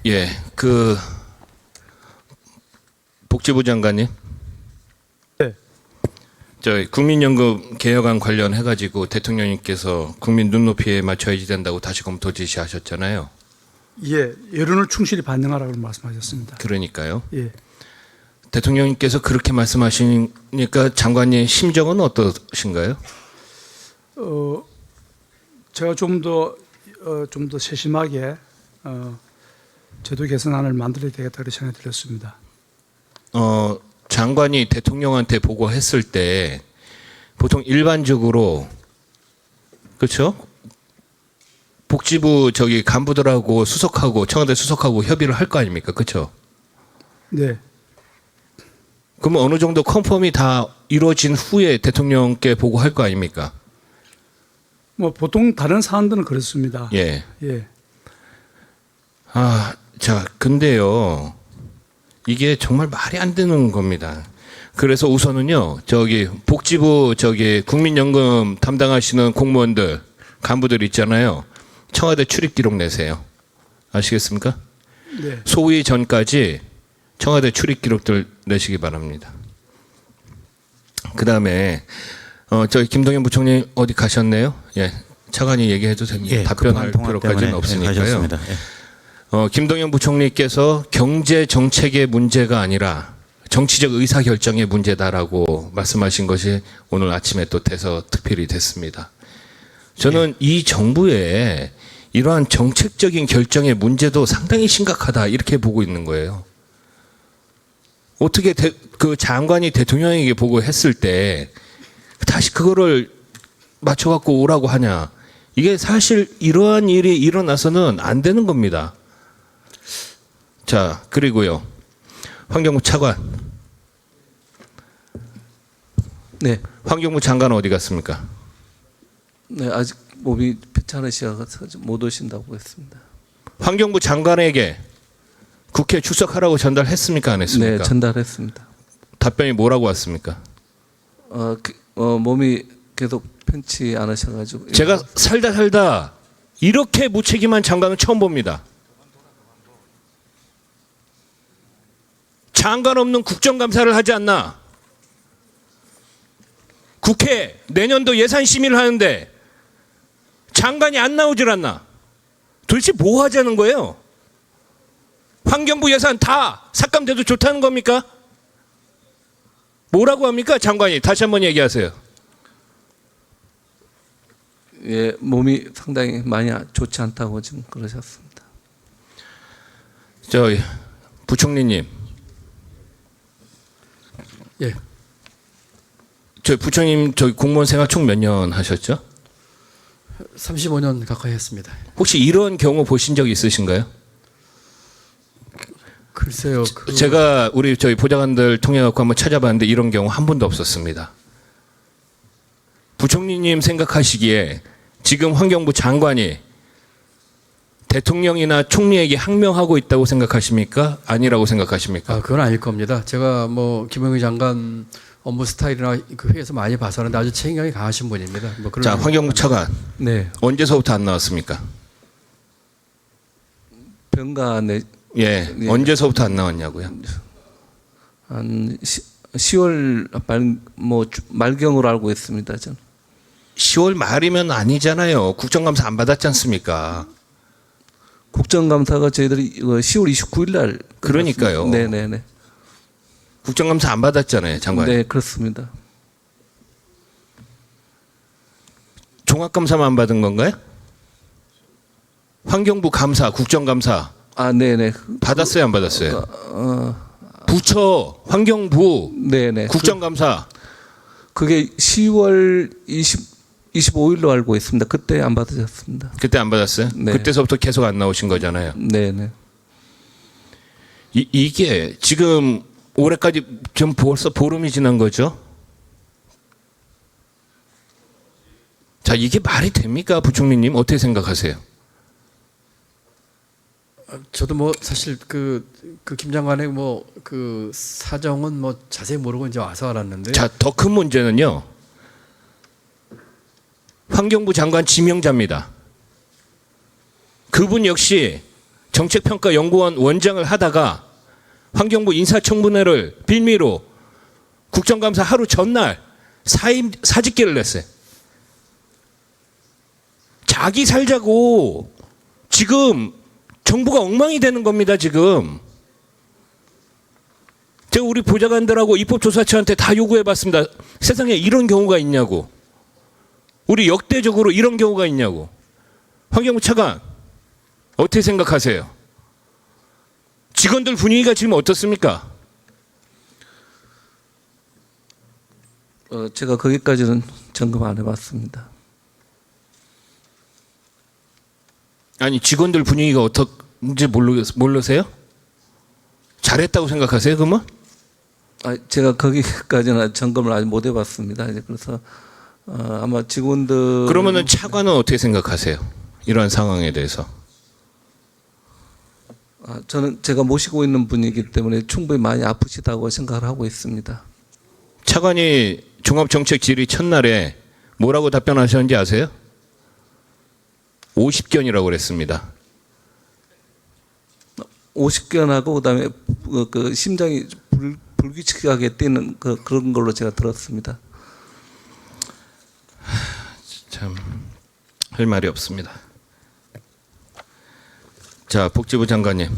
예, 그 복지부 장관님, 네. 저 국민연금 개혁안 관련해 가지고 대통령님께서 국민 눈높이에 맞춰야지 된다고 다시 검토 지시하셨잖아요. 예, 여론을 충실히 반영하라고 말씀하셨습니다. 그러니까요. 예, 대통령님께서 그렇게 말씀하시니까 장관님 심정은 어떠신가요? 제가 좀 더 세심하게 제도 개선안을 만들어야 되겠다 그렇게 생각이 들었습니다. 장관이 대통령한테 보고했을 때 보통 일반적으로 그렇죠? 복지부 저기 간부들하고 수석하고 청와대 수석하고 협의를 할 거 아닙니까? 그렇죠? 네, 그러면 어느 정도 컨펌이 다 이루어진 후에 대통령께 보고할 거 아닙니까? 뭐 보통 다른 사안들은 그렇습니다. 예. 예, 자, 근데요. 이게 정말 말이 안 되는 겁니다. 그래서 우선은요. 저기 복지부 저기 국민연금 담당하시는 공무원들, 간부들 있잖아요. 청와대 출입 기록 내세요. 아시겠습니까? 네. 소위 전까지 청와대 출입 기록들 내시기 바랍니다. 그다음에 저희 김동연 부총리 어디 가셨네요? 예. 차관이 얘기해도 됩니다. 예, 답변할 급한 통화 필요까지는 때문에 없으니까요. 가셨습니다. 예. 김동연 부총리께서 경제 정책의 문제가 아니라 정치적 의사 결정의 문제다라고 말씀하신 것이 오늘 아침에 또 대서특필이 됐습니다. 저는 이 정부의 이러한 정책적인 결정의 문제도 상당히 심각하다 이렇게 보고 있는 거예요. 어떻게 그 장관이 대통령에게 보고했을 때 다시 그거를 맞춰갖고 오라고 하냐. 이게 사실 이러한 일이 일어나서는 안 되는 겁니다. 자, 그리고요. 환경부 차관. 네. 환경부 장관은 어디 갔습니까? 네, 아직 몸이 편찮으셔서 못 오신다고 했습니다. 환경부 장관에게 국회 출석하라고 전달했습니까? 안 했습니까? 네, 전달했습니다. 답변이 뭐라고 왔습니까? 몸이 계속 편치 않으셔가지고 제가 살다 이렇게 무책임한 장관은 처음 봅니다. 장관 없는 국정감사를 하지 않나? 국회 내년도 예산 심의를 하는데 장관이 안 나오질 않나? 도대체 뭐 하자는 거예요? 환경부 예산 다 삭감돼도 좋다는 겁니까? 뭐라고 합니까? 장관이 다시 한번 얘기하세요. 예, 몸이 상당히 많이 좋지 않다고 지금 그러셨습니다. 저 부총리님. 예. 저 부총님 저기 공무원 생활 총 몇 년 하셨죠? 35년 가까이 했습니다. 혹시 이런 경우 보신 적 있으신가요? 글쎄요. 제가 우리 저희 보좌관들 통해 갖고 한번 찾아봤는데 이런 경우 한 번도 없었습니다. 부총리님 생각하시기에 지금 환경부 장관이 대통령이나 총리에게 항명하고 있다고 생각하십니까? 아니라고 생각하십니까? 그건 아닐 겁니다. 제가 뭐 김영희 장관 업무 스타일이나 그 회에서 많이 봐서는데 아주 책임감이 강하신 분입니다. 뭐 그런 자, 환경부 차관 네, 언제서부터 안 나왔습니까? 병가에 예, 언제서부터 안 나왔냐고요? 한 10월 말경으로 알고 있습니다. 저는. 10월 말이면 아니잖아요. 국정감사 안 받았지 않습니까? 국정감사가 저희들이 10월 29일 날 그러니까요. 네네네. 국정감사 안 받았잖아요, 장관. 네, 그렇습니다. 종합감사만 안 받은 건가요? 환경부 감사, 국정감사 네네. 받았어요, 안 받았어요? 부처, 환경부, 네네. 국정감사. 그게 10월 25일로 알고 있습니다. 그때 안 받으셨습니다. 그때 안 받았어요? 네. 그때서부터 계속 안 나오신 거잖아요. 네네. 이게 지금 올해까지 좀 벌써 보름이 지난 거죠? 자, 이게 말이 됩니까, 부총리님? 어떻게 생각하세요? 저도 뭐 사실 그 김 장관의 뭐 그 사정은 뭐 자세히 모르고 이제 와서 알았는데. 자, 더 큰 문제는요. 환경부 장관 지명자입니다. 그분 역시 정책평가연구원 원장을 하다가 환경부 인사청문회를 빌미로 국정감사 하루 전날 사직계를 냈어요. 자기 살자고 지금 정부가 엉망이 되는 겁니다. 지금 제가 우리 보좌관들하고 입법조사처한테 다 요구해봤습니다. 세상에 이런 경우가 있냐고, 우리 역대적으로 이런 경우가 있냐고. 환경부 차관 어떻게 생각하세요? 직원들 분위기가 지금 어떻습니까? 제가 거기까지는 점검 안 해봤습니다. 아니, 직원들 분위기가 어떤지 모르세요? 잘했다고 생각하세요, 그러면? 제가 거기까지는 점검을 아직 못 해봤습니다. 이제 그래서 아마 직원들 그러면은 차관은 어떻게 생각하세요? 이러한 상황에 대해서. 저는 제가 모시고 있는 분이기 때문에 충분히 많이 아프시다고 생각을 하고 있습니다. 차관이 종합정책 질의 첫날에 뭐라고 답변하셨는지 아세요? 50견이라고 그랬습니다. 50견하고 그다음에 그 심장이 불규칙하게 뛰는 그런 걸로 제가 들었습니다. 참 할 말이 없습니다. 자, 복지부 장관님.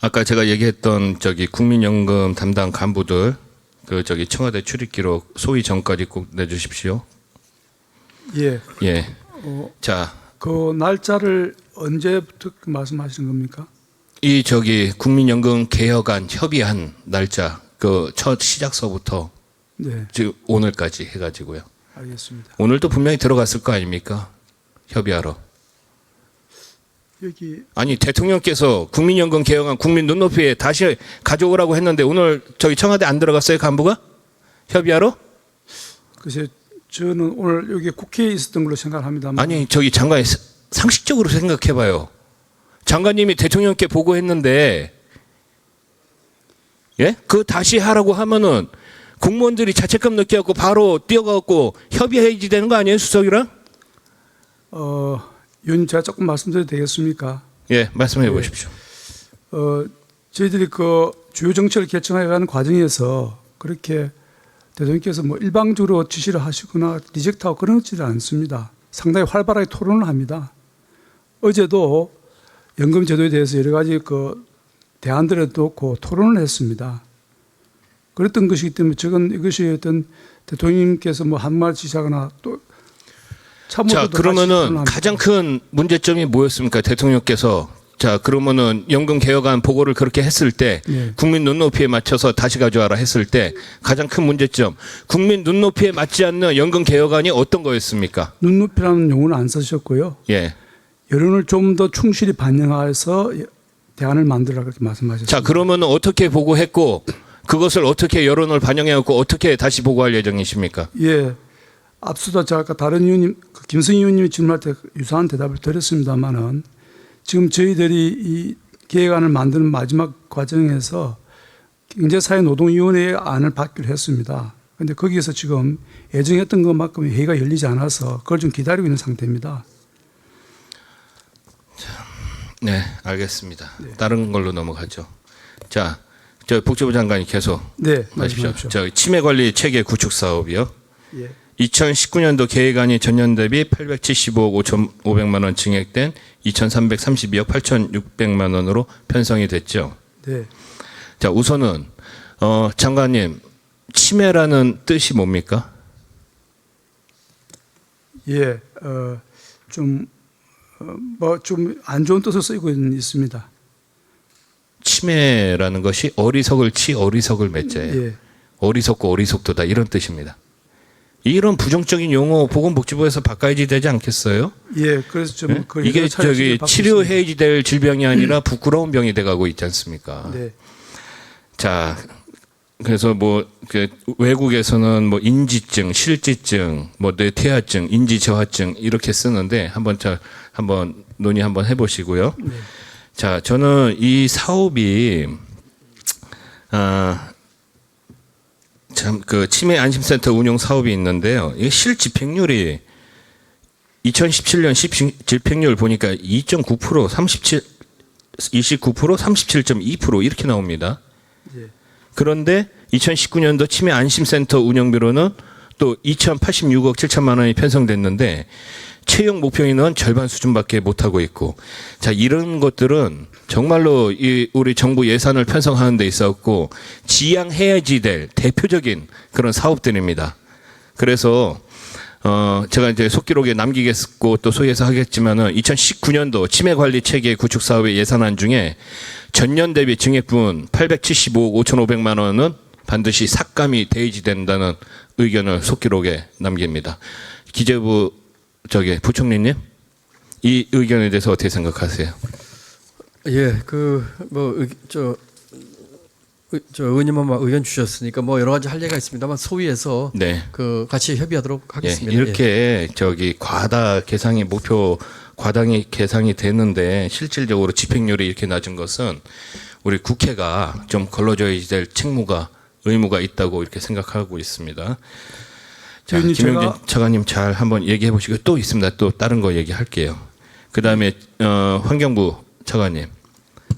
아까 제가 얘기했던 국민연금 담당 간부들 청와대 출입기록 소위 전까지 꼭 내주십시오. 예. 예. 자, 그 날짜를 언제부터 말씀하시는 겁니까? 이 국민연금 개혁안 협의한 날짜 그 첫 시작서부터 네, 지금 오늘까지 해가지고요. 알겠습니다. 오늘도 분명히 들어갔을 거 아닙니까? 협의하러. 여기 아니, 대통령께서 국민연금 개혁안 국민 눈높이에 다시 가져오라고 했는데 오늘 청와대 안 들어갔어요, 간부가? 협의하러? 글쎄 저는 오늘 여기 국회에 있었던 걸로 생각합니다만. 아니, 장관이 상식적으로 생각해봐요. 장관님이 대통령께 보고했는데, 예? 그거 다시 하라고 하면은 공무원들이 자책감 느껴갖고 바로 뛰어가갖고 협의해야지 되는 거 아니에요, 수석이랑? 위원님 제가 조금 말씀드려도 되겠습니까? 예, 말씀해 보십시오. 저희들이 그 주요 정책을 개정해가는 과정에서 그렇게 대통령께서 뭐 일방적으로 지시를 하시거나 리젝트하고 그러지는 않습니다. 상당히 활발하게 토론을 합니다. 어제도 연금 제도에 대해서 여러 가지 그 대안들을 놓고 토론을 했습니다. 그랬던 것이기 때문에 이것이 어떤 대통령께서 뭐 한 말 지시하거나 또 자, 그러면은 가장 큰 문제점이 뭐였습니까? 대통령께서 그러면은 연금 개혁안 보고를 그렇게 했을 때 네. 국민 눈높이에 맞춰서 다시 가져와라 했을 때 가장 큰 문제점, 국민 눈높이에 맞지 않는 연금 개혁안이 어떤 거였습니까? 눈높이라는 용어는 안 쓰셨고요. 예. 여론을 좀 더 충실히 반영해서 대안을 만들라 그렇게 말씀하셨습니다. 자, 그러면 어떻게 보고했고 그것을 어떻게 여론을 반영해갖고 어떻게 다시 보고할 예정이십니까? 예, 앞서도 제가 아까 다른 의원님, 김승희 의원님이 질문할 때 유사한 대답을 드렸습니다만은 지금 저희들이 이 계획안을 만드는 마지막 과정에서 경제사회노동위원회의 안을 받기로 했습니다. 그런데 거기에서 지금 예정했던 것만큼 회의가 열리지 않아서 그걸 좀 기다리고 있는 상태입니다. 네, 알겠습니다. 다른 걸로 넘어가죠. 자, 복지부 장관이 계속 네, 하십시오. 말씀하십시오. 치매관리 체계 구축 사업이요. 예. 2019년도 계획안이 전년 대비 875억 5,500만 원 증액된 2,332억 8,600만 원으로 편성이 됐죠. 네. 자, 우선은 장관님, 치매라는 뜻이 뭡니까? 예, 좀 안 좋은 뜻을 쓰이고 있습니다. 치매라는 것이 어리석을 어리석을 맺자예요. 예. 어리석고 어리석도다 이런 뜻입니다. 이런 부정적인 용어 보건복지부에서 바꿔야지 되지 않겠어요? 예, 그래서 좀 네? 그 이게 차례 받고 치료해야지 될 질병이 아니라 부끄러운 병이 돼가고 있지 않습니까? 네. 자, 그래서 외국에서는 인지증, 실지증, 뇌퇴화증, 인지저하증 이렇게 쓰는데 한번 논의 한번 해보시고요. 네. 자, 저는 이 사업이 치매 안심센터 운영 사업이 있는데요. 이게 실집행률이 2017년 집행률 보니까 2.9%, 29%, 37.2% 이렇게 나옵니다. 예. 그런데 2019년도 치매 안심센터 운영비로는 또 2,086억 7천만 원이 편성됐는데 채용 목표 인원 절반 수준밖에 못하고 있고, 자, 이런 것들은 정말로 우리 정부 예산을 편성하는 데 있었고 지양해야지 될 대표적인 그런 사업들입니다. 그래서 제가 이제 속기록에 남기겠고 또 소개해서 하겠지만은 2019년도 치매 관리 체계 구축 사업의 예산안 중에 전년 대비 증액분 875억 5,500만 원은 반드시 삭감이 대지된다는 의견을 속기록에 남깁니다. 기재부 부총리님, 이 의견에 대해서 어떻게 생각하세요? 예, 저 의원님은 의견 주셨으니까 뭐 여러 가지 할 얘기가 있습니다만 소위에서 네. 같이 협의하도록 하겠습니다. 예, 이렇게 목표 과당이 계상이 됐는데 실질적으로 집행률이 이렇게 낮은 것은 우리 국회가 좀 걸러줘야 될 의무가 있다고 이렇게 생각하고 있습니다. 자, 의원님, 김영진 차관님 잘 한번 얘기해 보시고 또 있습니다. 또 다른 거 얘기할게요. 그다음에 환경부 차관님.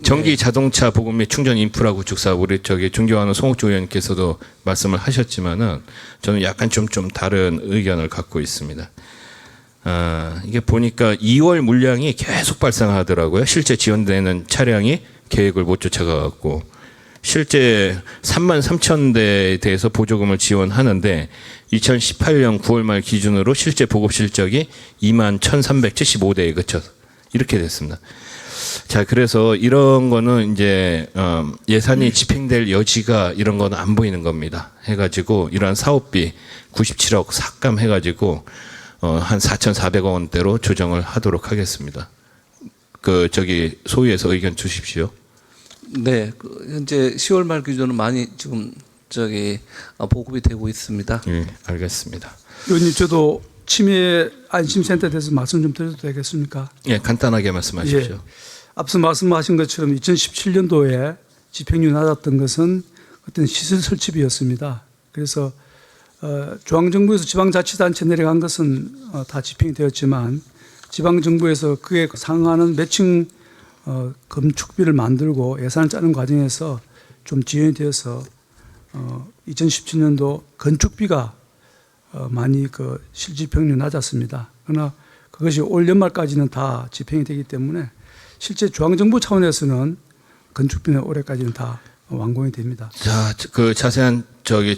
전기 자동차 보급 및 충전 인프라 구축 사업, 우리 존경하는 송옥주 의원께서도 말씀을 하셨지만은 저는 약간 좀 다른 의견을 갖고 있습니다. 이게 보니까 2월 물량이 계속 발생하더라고요. 실제 지원되는 차량이 계획을 못 쫓아가고 실제 3만 3천 대에 대해서 보조금을 지원하는데 2018년 9월 말 기준으로 실제 보급 실적이 2만 1,375대에 그쳐서 이렇게 됐습니다. 자, 그래서 이런 거는 이제 예산이 집행될 여지가 이런 거는 안 보이는 겁니다. 해가지고 이러한 사업비 97억 삭감해가지고 한 4,400억 원대로 조정을 하도록 하겠습니다. 소위에서 의견 주십시오. 네, 현재 10월 말 기준으로 많이 지금 보급이 되고 있습니다. 예, 알겠습니다. 의원님, 저도 치매 안심센터에 대해서 말씀 좀 드려도 되겠습니까? 예, 간단하게 말씀하십시오. 예. 앞서 말씀하신 것처럼 2017년도에 집행률이 낮았던 것은 어떤 시설 설치비였습니다. 그래서 중앙정부에서 지방자치단체 내려간 것은 다 집행이 되었지만 지방정부에서 그에 상응하는 매칭 건축비를 만들고 예산을 짜는 과정에서 좀 지연이 되어서 2017년도 건축비가 많이 실집행률이 낮았습니다. 그러나 그것이 올 연말까지는 다 집행이 되기 때문에 실제 중앙정부 차원에서는 건축비는 올해까지는 다 완공이 됩니다. 자, 자세한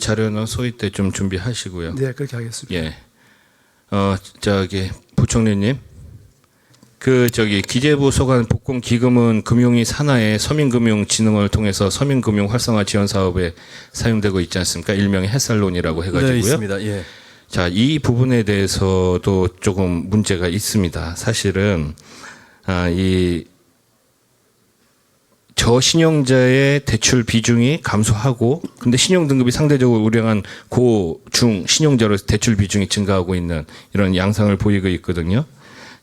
자료는 소위 때 좀 준비하시고요. 네, 그렇게 하겠습니다. 예. 부총리님. 기재부 소관 복권 기금은 금융위 산하의 서민금융진흥원을 통해서 서민금융 활성화 지원 사업에 사용되고 있지 않습니까? 일명의 햇살론이라고 해가지고요. 네, 있습니다. 예. 자, 이 부분에 대해서도 조금 문제가 있습니다. 사실은 이 저신용자의 대출 비중이 감소하고, 근데 신용 등급이 상대적으로 우량한 고, 중 신용자로 대출 비중이 증가하고 있는 이런 양상을 보이고 있거든요.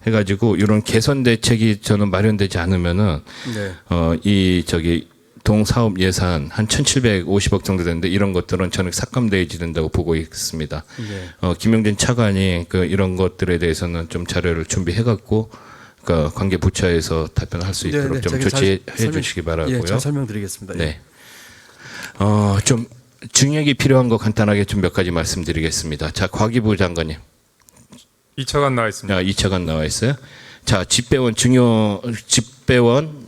해가지고 이런 개선 대책이 저는 마련되지 않으면은 동사업 예산 한 1,750억 정도 되는데 이런 것들은 저는 삭감되어야 된다고 보고 있습니다. 네. 김영진 차관이 이런 것들에 대해서는 좀 자료를 준비해갖고 관계 부처에서 답변할 수 있도록 좀 조치해 주시기 바라고요. 예, 잘 설명드리겠습니다. 네. 좀 증액이 필요한 거 간단하게 좀 몇 가지 말씀드리겠습니다. 자, 과기부 장관님. 2차관 나와 있습니다. 2차관 나와 있어요. 자, 집배원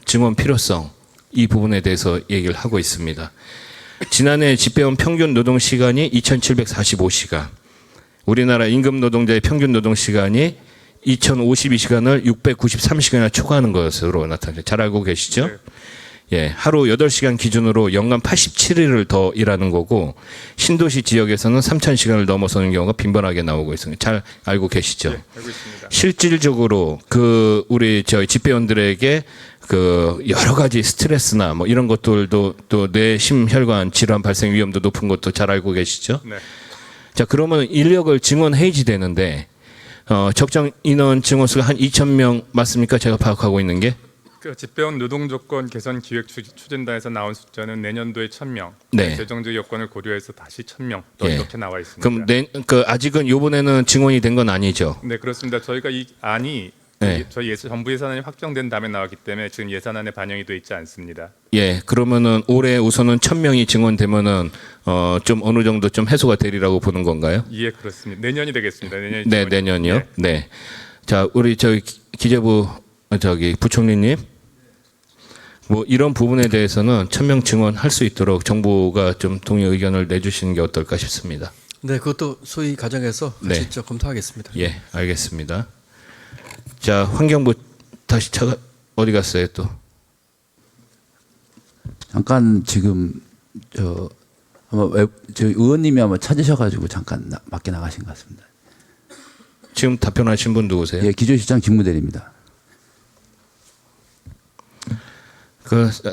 증원 필요성 이 부분에 대해서 얘기를 하고 있습니다. 지난해 집배원 평균 노동 시간이 2,745시간. 우리나라 임금 노동자의 평균 노동 시간이 2,052시간을 693시간이나 초과하는 것으로 나타나요. 잘 알고 계시죠? 네. 예, 하루 8시간 기준으로 연간 87일을 더 일하는 거고 신도시 지역에서는 3,000시간을 넘어서는 경우가 빈번하게 나오고 있습니다. 잘 알고 계시죠? 네, 알고 있습니다. 실질적으로 우리 집배원들에게 여러 가지 스트레스나 뭐 이런 것들도 또 뇌심혈관 질환 발생 위험도 높은 것도 잘 알고 계시죠? 네. 자, 그러면 인력을 증원해야지 되는데 적정 인원 증원 수가 한 2,000명 맞습니까? 제가 파악하고 있는 게 그 집배원 노동 조건 개선 기획 추진단에서 나온 숫자는 내년도에 1,000명, 네. 재정적 여건을 고려해서 다시 1,000명 또 예. 이렇게 나와 있습니다. 그럼 아직은 요번에는 증원이 된 건 아니죠? 네, 그렇습니다. 저희가 이 안이 네. 저희 정부 예산안이 확정된 다음에 나왔기 때문에 지금 예산안에 반영이 돼 있지 않습니다. 예, 그러면은 올해 우선은 1,000명이 증원되면은 좀 어느 정도 좀 해소가 되리라고 보는 건가요? 예, 그렇습니다. 내년이 되겠습니다. 내년이 네, 증원이- 내년이요. 네. 네. 자, 우리 기재부 부총리님, 뭐 이런 부분에 대해서는 1,000명 증원할 수 있도록 정부가 좀 동의 의견을 내주시는 게 어떨까 싶습니다. 네, 그것도 소위 과정에서 네. 같이 좀 검토하겠습니다. 예, 알겠습니다. 자, 환경부 다시 차가 어디 갔어요 또? 잠깐 지금 저 의원님이 아마 찾으셔가지고 잠깐 밖에 나가신 것 같습니다. 지금 답변하신 분 누구세요? 예, 기조실장 직무대리입니다.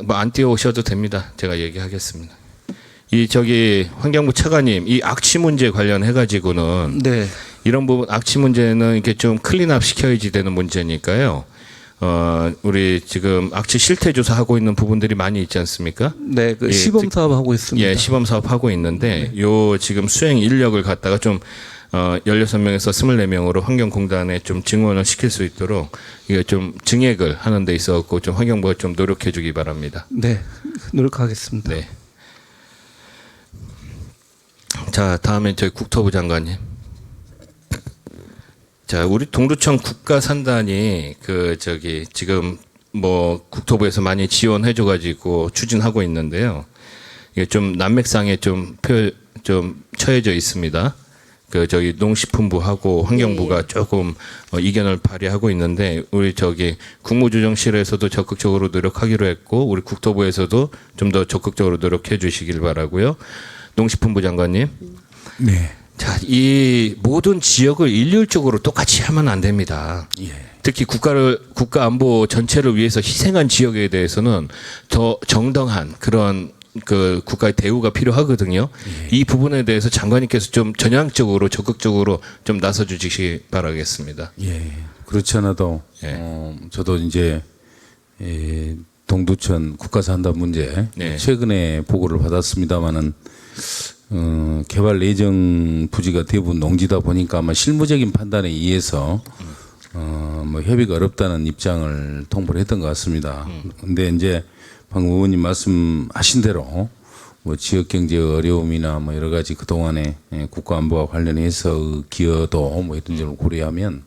뭐 안 뛰어오셔도 됩니다. 제가 얘기하겠습니다. 환경부 차관님, 이 악취 문제 관련해 가지고는 네. 이런 부분 악취 문제는 이렇게 좀 클린업 시켜야지 되는 문제니까요. 우리 지금 악취 실태 조사하고 있는 부분들이 많이 있지 않습니까? 네, 그 예, 시범 사업 하고 있습니다. 예, 시범 사업 하고 있는데 요 지금 수행 인력을 갖다가 좀 16명에서 24명으로 환경공단에 좀 증원을 시킬 수 있도록 이게 좀 증액을 하는 데 있어서 좀 환경부가 좀 노력해 주기 바랍니다. 네, 노력하겠습니다. 네. 자, 다음에 저희 국토부 장관님. 자, 우리 동두천 국가산단이 지금 뭐 국토부에서 많이 지원해 줘 가지고 추진하고 있는데요. 이게 좀 난맥상에 좀 처해져 있습니다. 농식품부하고 환경부가 조금 이견을 발휘하고 있는데 우리 국무조정실에서도 적극적으로 노력하기로 했고 우리 국토부에서도 좀 더 적극적으로 노력해 주시길 바라고요. 농식품부 장관님. 네. 자, 이 모든 지역을 일률적으로 똑같이 하면 안 됩니다. 예. 특히 국가 안보 전체를 위해서 희생한 지역에 대해서는 더 정당한 그런 국가의 대우가 필요하거든요. 이 부분에 대해서 장관님께서 좀 전향적으로 적극적으로 좀 나서 주시기 바라겠습니다. 예. 그렇지 않아도 예. 저도 이제 동두천 국가산단 문제 네. 최근에 보고를 받았습니다마는 개발 예정 부지가 대부분 농지다 보니까 아마 실무적인 판단에 의해서 뭐 협의가 어렵다는 입장을 통보를 했던 것 같습니다. 근데 이제 방금 의원님 말씀하신 대로 뭐 지역 경제 어려움이나 뭐 여러 가지 그 동안에 국가 안보와 관련해서 기여도 뭐 이런 점을 고려하면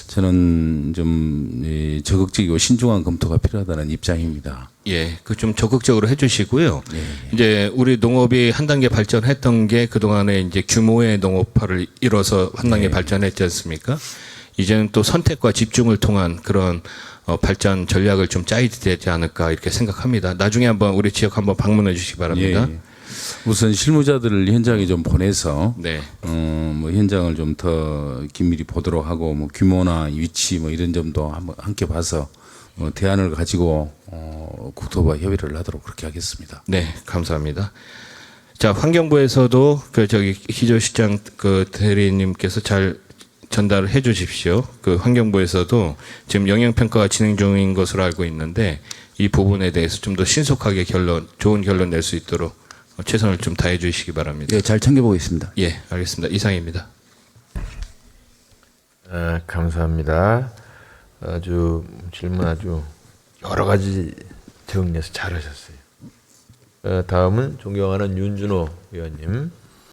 저는 좀 적극적이고 신중한 검토가 필요하다는 입장입니다. 예, 좀 적극적으로 해주시고요. 이제 우리 농업이 한 단계 발전했던 게 그 동안에 이제 규모의 농업화를 이뤄서 한 단계 발전했지 않습니까? 이제는 또 선택과 집중을 통한 그런 발전 전략을 좀 짜야 되지 않을까 이렇게 생각합니다. 나중에 한번 우리 지역 한번 방문해 주시기 바랍니다. 예. 우선 실무자들을 현장에 좀 보내서 네. 뭐 현장을 좀 더 긴밀히 보도록 하고 뭐 규모나 위치 뭐 이런 점도 한번 함께 봐서 대안을 가지고 국토부와 협의를 하도록 그렇게 하겠습니다. 네, 감사합니다. 자, 환경부에서도 기조실장 대리님께서 잘 전달을 해 주십시오. 환경부에서도 지금 영향평가가 진행 중인 것으로 알고 있는데 이 부분에 대해서 좀 더 신속하게 좋은 결론 낼 수 있도록 최선을 좀 다해 주시기 바랍니다. 예, 잘 챙겨보겠습니다. 예, 알겠습니다. 이상입니다. 감사합니다. 질문 아주 여러 가지 정리해서 잘하셨어요. 다음은 존경하는 윤준호 의원님.